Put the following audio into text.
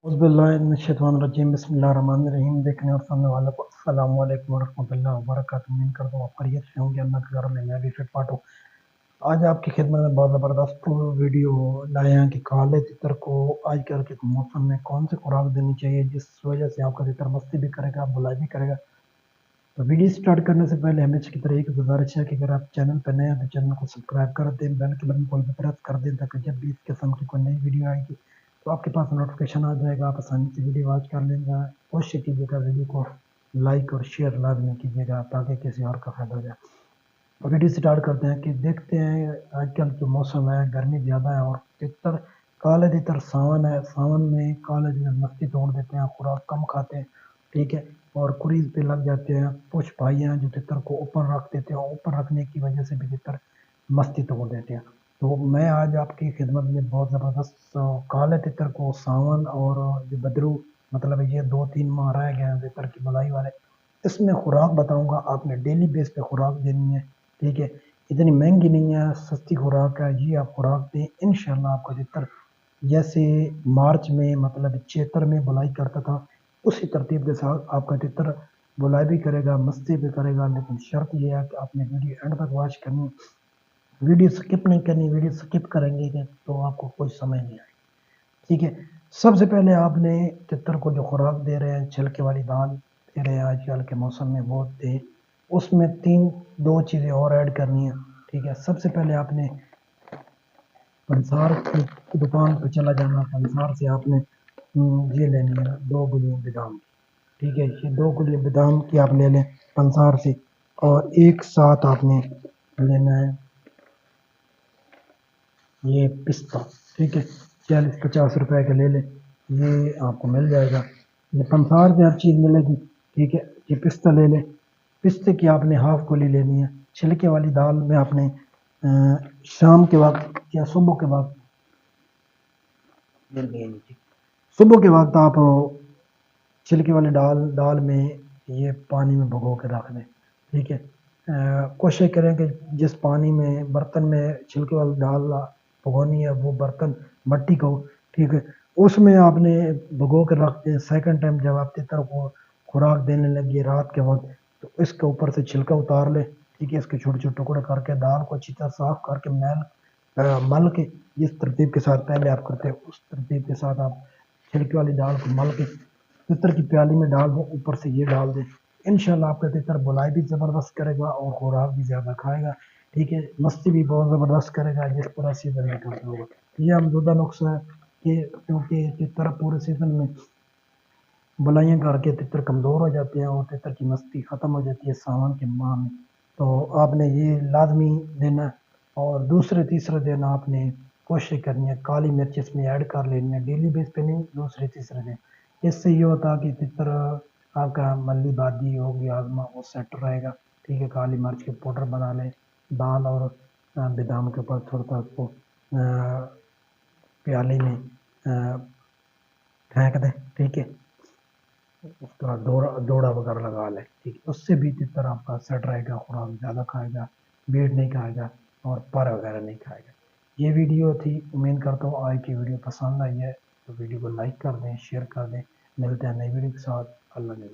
औज़ुबिल्लाहिमिनश्शैतानिर्रजीम बिस्मिल्लाहिर्रहमानिर्रहीम। देखने और सुनने वालों को अस्सलामु अलैकुम वरहमतुल्लाहि वबरकातुहू। उम्मीद करता हूँ आप खैरियत से होंगे। अल्लाह के करम में मैं भी फिट फाट हूँ। आज आपकी खिदमत में बहुत ज़बरदस्त वीडियो लाए हैं कि काले तितर को आजकल के मौसम में कौन सी खुराक देनी चाहिए जिस वजह से आपका तितर मस्ती भी करेगा, बुलाई भी करेगा। तो वीडियो स्टार्ट करने से पहले हमेशा की तरह एक गुजारिश है कि अगर आप चैनल पर नए हैं तो चैनल को सब्सक्राइब कर दें, बेल के बटन को भी प्रेस कर दें ताकि जब भी इस किस्म की कोई नई वीडियो आएगी तो आपके पास नोटिफिकेशन आ जाएगा, आप आसानी से वीडियो वॉच कर लेंगे। कोशिश कीजिएगा वीडियो को लाइक और शेयर लाजमी कीजिएगा ताकि किसी और का फायदा हो जाए। तो वीडियो स्टार्ट करते हैं कि देखते हैं आजकल जो मौसम है गर्मी ज़्यादा है और तितर काले तितर सावन है। सावन में काले तितर मस्ती तोड़ देते हैं, खुराक कम खाते हैं, ठीक है, और कुरीज पे लग जाते हैं। कुछ भाई हैं जो तितर को ऊपर रख देते हैं, ऊपर रखने की वजह से भी तितर मस्ती तोड़ देते हैं। तो मैं आज आपकी खिदमत में बहुत ज़बरदस्त काले तितर को सावन और जो बदरू मतलब ये 2-3 माह रह गए हैं तितर की बुलाई वाले, इसमें खुराक बताऊंगा। आपने डेली बेस पे खुराक देनी है, ठीक है। इतनी महंगी नहीं है, सस्ती खुराक है। ये आप खुराक दें, इंशाल्लाह आपका तितर जैसे मार्च में मतलब चैतर में बुलाई करता था उसी तरतीब के साथ आपका तितर बुलाई भी करेगा, मस्ती भी करेगा। लेकिन शर्त यह है कि आपने वीडियो एंड तक वॉच करनी, वीडियो स्किप नहीं करनी। वीडियो स्किप करेंगे तो आपको कोई समझ नहीं आएगी, ठीक है। सबसे पहले आपने तितर को जो खुराक दे रहे हैं, छिलके वाली दाल दे रहे हैं आजकल के मौसम में वो दे, उसमें दो चीज़ें और ऐड करनी है, ठीक है। सबसे पहले आपने पंसार की दुकान पर चला जाना, पंसार से आपने ये लेनी है 2 गुलियाँ बादाम, ठीक है। ये 2 गुलियाँ बादाम की आप ले लें पंसार से, और एक साथ आपने लेना है ये पिस्ता, ठीक है। 40-50 रुपए का ले लें, ये आपको मिल जाएगा। ये पंसार से हर चीज़ मिलेगी, ठीक है। ये पिस्ता ले लें, पिस्ते की आपने हाफ गोली लेनी है। छिलके वाली दाल में आपने शाम के वक्त या सुबह के वक्त सुबह के वक्त आप छिलके वाली दाल में ये पानी में भिगो के रख दें, ठीक है। कोशिश करें कि जिस पानी में बर्तन में छिलके वाली दाल भगोनी है वो बर्तन मट्टी का हो, ठीक है। उसमें आपने भिगो के रख दें। सेकंड टाइम जब आप तितर को खुराक देने लगी रात के वक्त तो इसके ऊपर से छिलका उतार ले, ठीक है। इसके छोटे छोटे टुकड़े करके दाल को अच्छी तरह साफ करके मल के जिस तरतीब के साथ पहले आप करते हैं उस तरतीब के साथ आप छिलके वाली दाल को मल के तितर की प्याली में डाल दें, ऊपर से ये डाल दें। इंशाल्लाह आपका तितर बुलाई भी ज़बरदस्त करेगा और खुराक भी ज़्यादा खाएगा, ठीक है। मस्ती भी बहुत ज़बरदस्त करेगा जिस तरह सीजन में करता होगा। ये अमजूदा नुस्खा है कि क्योंकि तितर पूरे सीजन में बुलाइयाँ करके तितर कमज़ोर हो जाते हैं और तितर की मस्ती ख़त्म हो जाती है सावन के माह में। तो आपने ये लाजमी देना, और दूसरे तीसरे दिन आपने कोशिश करनी है काली मिर्च इसमें ऐड कर लेनी है, डेली बेस पे नहीं, दूसरे तीसरे दिन। इससे ये होता है कि तितर आपका मल्ली बादी हो गया आजमा वो सेट रहेगा, ठीक है। काली मिर्च के पाउडर बना लें, दाल और बादाम के ऊपर थोड़ा सा उसको प्याली में फेंक दें, ठीक है। उसका जोड़ा वगैरह लगा लें, ठीक है। उससे भी तितर आपका सेट रहेगा, खुराक ज़्यादा खाएगा, वेट नहीं खाएगा और पर वगैरह नहीं खाएगा। ये वीडियो थी, उम्मीद करता हूँ आज की वीडियो पसंद आई है। तो वीडियो को लाइक कर दें, शेयर कर दें। मिलते हैं नई वीडियो के साथ। अल्लाह ने